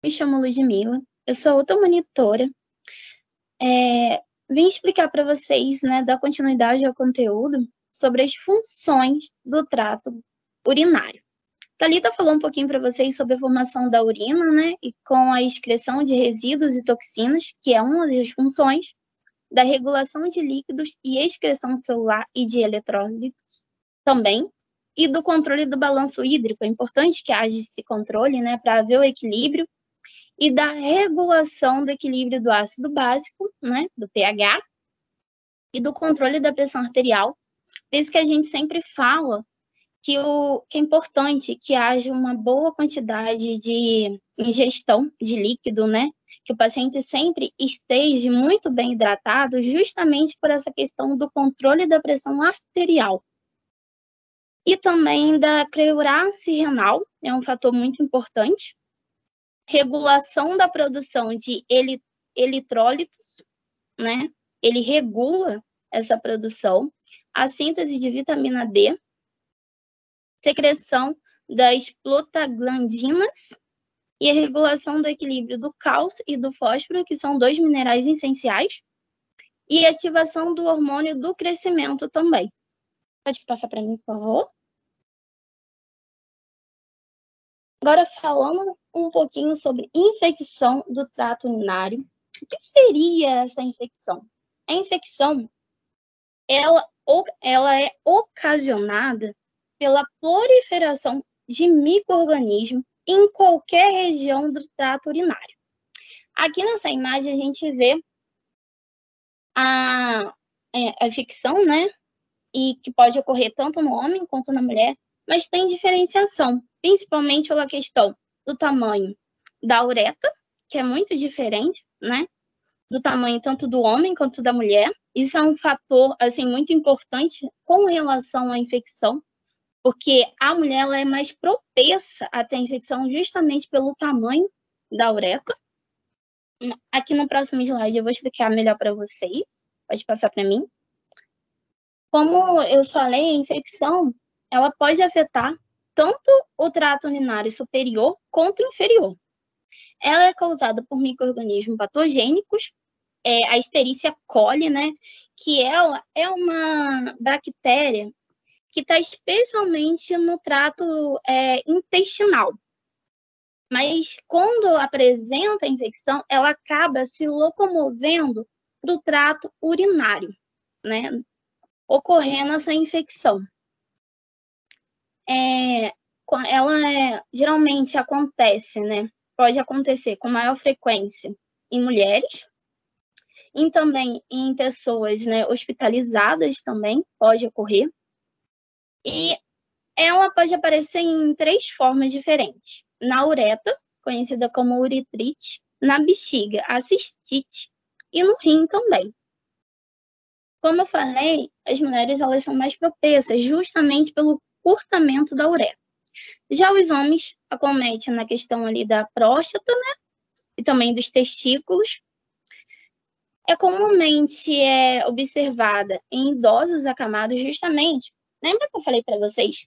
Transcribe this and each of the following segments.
me chamo Ludmila, eu sou outra monitora. Vim explicar para vocês, né, dar continuidade ao conteúdo sobre as funções do trato urinário. Thalita falou um pouquinho para vocês sobre a formação da urina, né, e com a excreção de resíduos e toxinas, que é uma das funções, da regulação de líquidos e excreção celular e de eletrólitos também, e do controle do balanço hídrico. É importante que haja esse controle, né, para haver o equilíbrio, e da regulação do equilíbrio do ácido básico, né, do pH, e do controle da pressão arterial. Por isso que a gente sempre fala que é importante que haja uma boa quantidade de ingestão de líquido, né? Que o paciente sempre esteja muito bem hidratado, justamente por essa questão do controle da pressão arterial. E também da clearance renal, é um fator muito importante. Regulação da produção de eletrólitos, né? Ele regula essa produção. A síntese de vitamina D, secreção das prostaglandinas e a regulação do equilíbrio do cálcio e do fósforo, que são 2 minerais essenciais, e ativação do hormônio do crescimento também. Pode passar para mim, por favor? Agora, falando um pouquinho sobre infecção do trato urinário. O que seria essa infecção? A infecção, ela é ocasionada pela proliferação de micro-organismos em qualquer região do trato urinário. Aqui nessa imagem a gente vê a infecção, né? E que pode ocorrer tanto no homem quanto na mulher, mas tem diferenciação, principalmente pela questão do tamanho da uretra, que é muito diferente, né? Do tamanho tanto do homem quanto da mulher. Isso é um fator, assim, muito importante com relação à infecção, porque a mulher ela é mais propensa a ter infecção justamente pelo tamanho da uretra. Aqui no próximo slide eu vou explicar melhor para vocês. Pode passar para mim. Como eu falei, a infecção ela pode afetar tanto o trato urinário superior quanto inferior. Ela é causada por micro-organismos patogênicos, a Escherichia coli, né, que ela é uma bactéria que está especialmente no trato intestinal. Mas quando apresenta a infecção, ela acaba se locomovendo para o trato urinário, né, ocorrendo essa infecção. Ela geralmente acontece, né, pode acontecer com maior frequência em mulheres, e também em pessoas, né, hospitalizadas também pode ocorrer. E ela pode aparecer em 3 formas diferentes. Na uretra, conhecida como uretrite, na bexiga, a cistite, e no rim também. Como eu falei, as mulheres elas são mais propensas justamente pelo curtamento da uretra. Já os homens acometem na questão ali da próstata, né? E também dos testículos. Comumente observada em idosos acamados justamente. Lembra que eu falei para vocês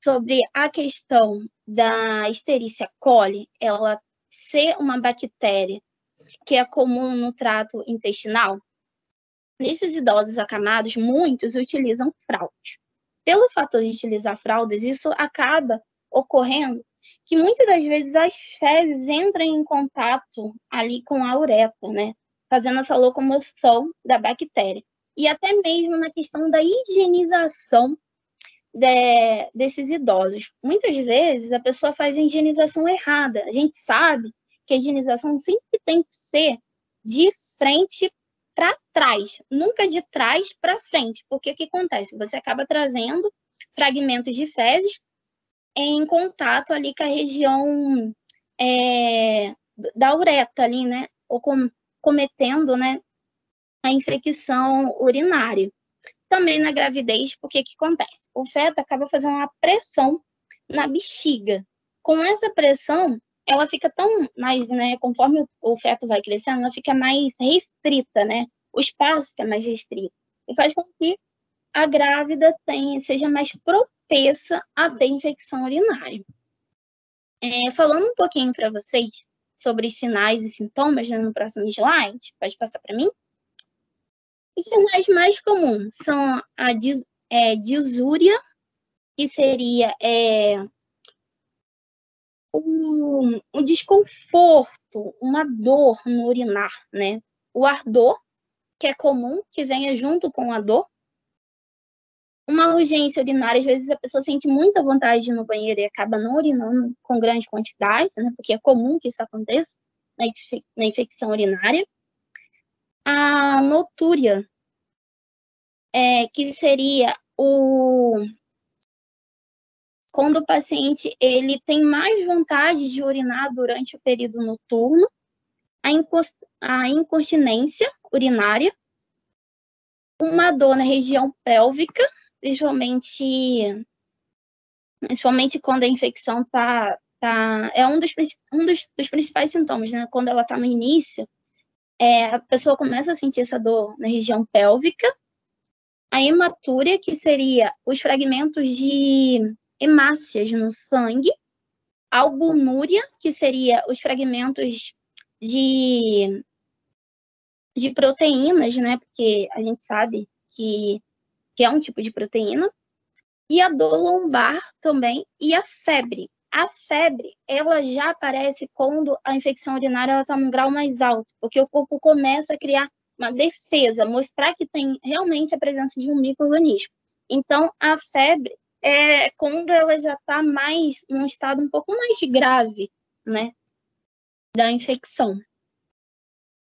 sobre a questão da Escherichia coli, ela ser uma bactéria que é comum no trato intestinal? Nesses idosos acamados, muitos utilizam fraldas. Pelo fator de utilizar fraldas, isso acaba ocorrendo que muitas das vezes as fezes entram em contato ali com a uretra, né? Fazendo essa locomoção da bactéria. E até mesmo na questão da higienização desses idosos. Muitas vezes a pessoa faz a higienização errada. A gente sabe que a higienização sempre tem que ser de frente para trás, nunca de trás para frente, porque o que acontece? Você acaba trazendo fragmentos de fezes em contato ali com a região da uretra ali, né? Ou cometendo, né, a infecção urinária. Também na gravidez, porque o que acontece? O feto acaba fazendo uma pressão na bexiga. Com essa pressão, ela fica tão mais, né, conforme o feto vai crescendo, ela fica mais restrita, né? O espaço fica mais restrito. E faz com que a grávida seja mais propensa a ter infecção urinária. Falando um pouquinho para vocês sobre sinais e sintomas, né, no próximo slide. Pode passar para mim? Os sinais mais comuns são a disúria, que seria um desconforto, uma dor no urinar, né? O ardor, que é comum, que venha junto com a dor. Uma urgência urinária, às vezes a pessoa sente muita vontade de ir no banheiro e acaba não urinando com grande quantidade, né? Porque é comum que isso aconteça na infecção urinária. A notúria, que seria quando o paciente ele tem mais vontade de urinar durante o período noturno. A incontinência urinária, uma dor na região pélvica, principalmente quando a infecção é um dos principais sintomas, né? Quando ela está no início, a pessoa começa a sentir essa dor na região pélvica. A hematúria, que seria os fragmentos de hemácias no sangue. A albumúria, que seria os fragmentos de proteínas, né? Porque a gente sabe que é um tipo de proteína. E a dor lombar também, e a febre. A febre, ela já aparece quando a infecção urinária está num grau mais alto, porque o corpo começa a criar uma defesa, mostrar que tem realmente a presença de um micro-organismo. Então, a febre é quando ela já está mais num estado um pouco mais grave, né, da infecção.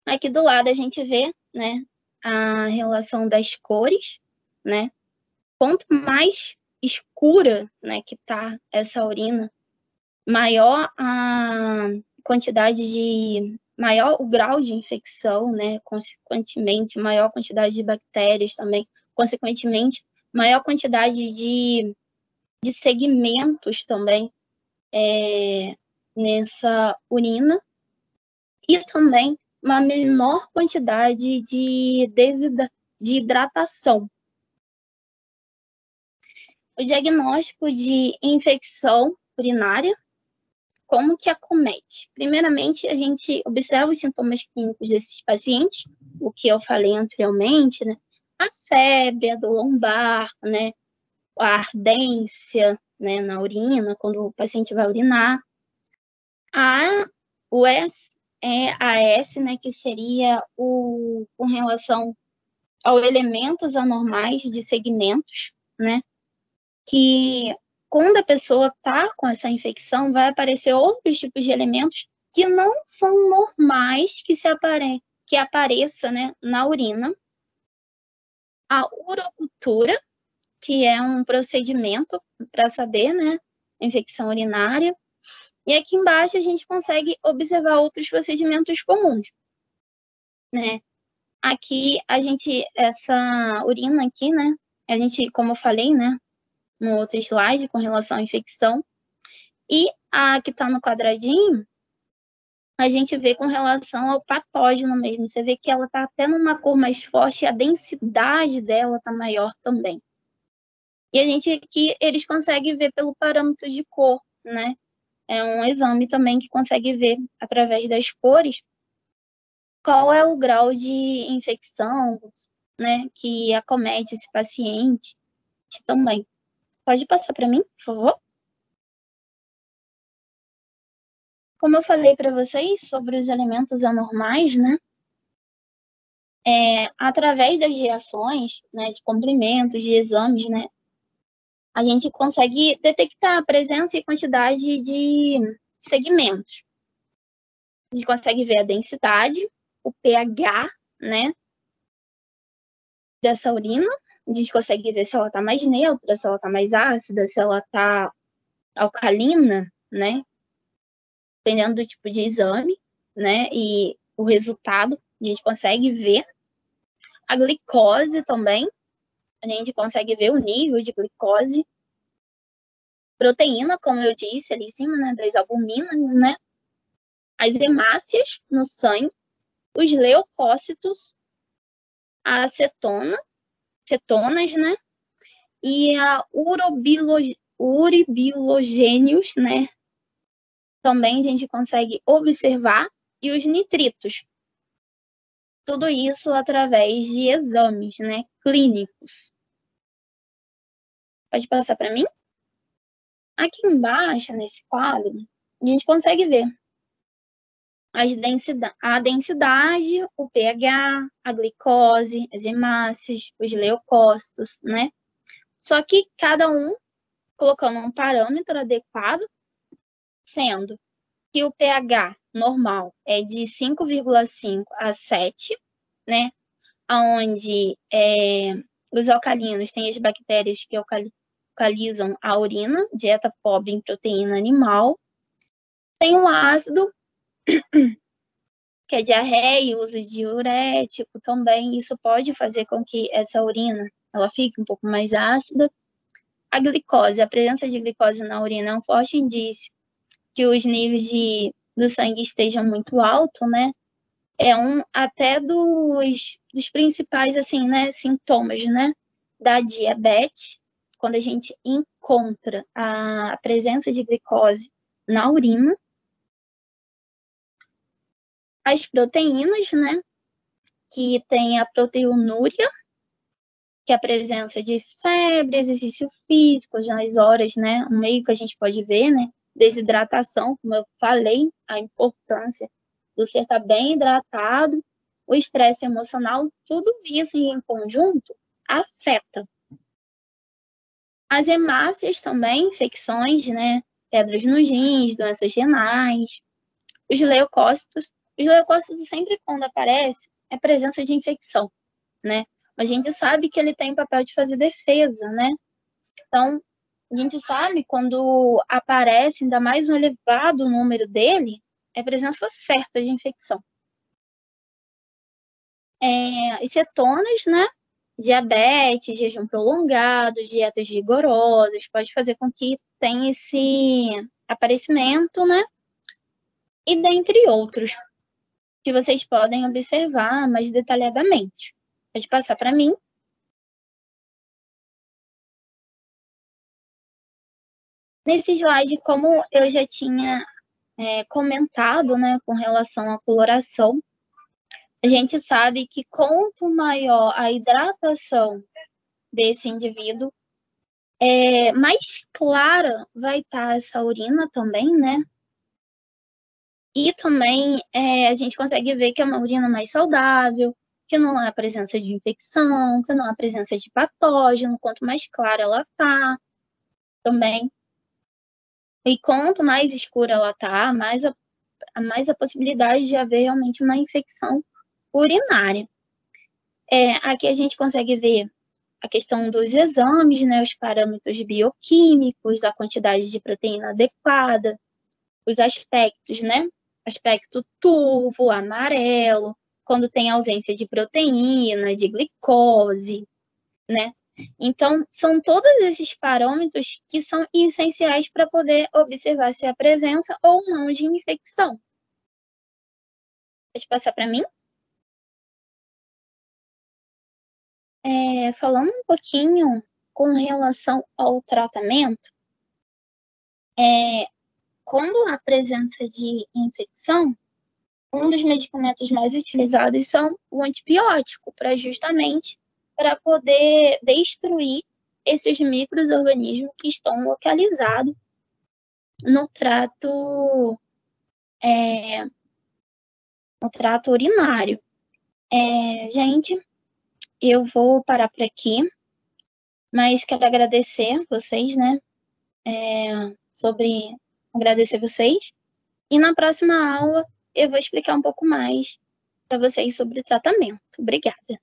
Aqui do lado a gente vê, né, a relação das cores, né? Quanto mais escura, né, que tá essa urina, maior a quantidade maior o grau de infecção, né, consequentemente, maior a quantidade de bactérias também, consequentemente, maior quantidade de segmentos também nessa urina, e também uma menor quantidade de hidratação. O diagnóstico de infecção urinária, como que acomete? Primeiramente, a gente observa os sintomas clínicos desses pacientes, o que eu falei anteriormente, né? A febre, a dor lombar, né? A ardência, né, na urina, quando o paciente vai urinar. O AS, né, que seria com relação aos elementos anormais de segmentos, né? Que quando a pessoa está com essa infecção, vai aparecer outros tipos de elementos que não são normais que apareça, né, na urina. A urocultura, que é um procedimento para saber, né, a infecção urinária. E aqui embaixo a gente consegue observar outros procedimentos comuns, né? Aqui essa urina aqui, né, a gente, como eu falei, né, no outro slide com relação à infecção. E a que está no quadradinho, a gente vê com relação ao patógeno mesmo. Você vê que ela está até numa cor mais forte e a densidade dela está maior também. E a gente aqui, eles conseguem ver pelo parâmetro de cor, né? É um exame também que consegue ver, através das cores, qual é o grau de infecção, né, que acomete esse paciente também. Pode passar para mim, por favor? Como eu falei para vocês sobre os elementos anormais, né? Através das reações, né, de comprimentos, de exames, né, a gente consegue detectar a presença e quantidade de segmentos. A gente consegue ver a densidade, o pH, né, dessa urina. A gente consegue ver se ela está mais neutra, se ela está mais ácida, se ela está alcalina, né, dependendo do tipo de exame, né, e o resultado a gente consegue ver. A glicose também, a gente consegue ver o nível de glicose. Proteína, como eu disse ali em cima, né, das albuminas, né, as hemácias no sangue, os leucócitos, a cetonas, né, e a uribilogênios, né, também a gente consegue observar, e os nitritos. Tudo isso através de exames, né, clínicos. Pode passar para mim? Aqui embaixo, nesse quadro, a gente consegue ver a densidade, o pH, a glicose, as hemácias, os leucócitos, né? Só que cada um colocando um parâmetro adequado, sendo que o pH normal é de 5,5 a 7, né? Onde os alcalinos têm as bactérias que alcalizam a urina, dieta pobre em proteína animal. Tem o ácido, que é diarreia, uso de diurético também. Isso pode fazer com que essa urina ela fique um pouco mais ácida. A glicose, a presença de glicose na urina é um forte indício que os níveis do sangue estejam muito altos, né? É um até dos principais assim, né, sintomas, né, da diabetes, quando a gente encontra a presença de glicose na urina. As proteínas, né, que tem a proteinúria, que é a presença de febre, exercício físico nas horas, né, um meio que a gente pode ver, né, desidratação, como eu falei, a importância do ser estar bem hidratado, o estresse emocional, tudo isso em conjunto afeta. As hemácias também, infecções, né, pedras nos rins, doenças renais, os leucócitos. Os leucócitos sempre quando aparece é presença de infecção, né? A gente sabe que ele tem o papel de fazer defesa, né? Então, a gente sabe quando aparece ainda mais um elevado número dele, é presença certa de infecção. As cetonas, né? Diabetes, jejum prolongado, dietas rigorosas, pode fazer com que tenha esse aparecimento, né? E dentre outros, que vocês podem observar mais detalhadamente. Pode passar para mim. Nesse slide, como eu já tinha comentado, né, com relação à coloração, a gente sabe que quanto maior a hidratação desse indivíduo, mais clara vai estar essa urina também, né? E também a gente consegue ver que é uma urina mais saudável, que não há presença de infecção, que não há presença de patógeno, quanto mais clara ela tá também. E quanto mais escura ela tá, mais a possibilidade de haver realmente uma infecção urinária. Aqui a gente consegue ver a questão dos exames, né, os parâmetros bioquímicos, a quantidade de proteína adequada, os aspectos, né? Aspecto turvo, amarelo, quando tem ausência de proteína, de glicose, né? Então, são todos esses parâmetros que são essenciais para poder observar se há presença ou não de infecção. Pode passar para mim? Falando um pouquinho com relação ao tratamento, quando há presença de infecção, um dos medicamentos mais utilizados são o antibiótico, para poder destruir esses micro-organismos que estão localizados no trato urinário. Gente, eu vou parar por aqui, mas quero agradecer vocês, né? Agradecer vocês. E na próxima aula eu vou explicar um pouco mais para vocês sobre tratamento. Obrigada.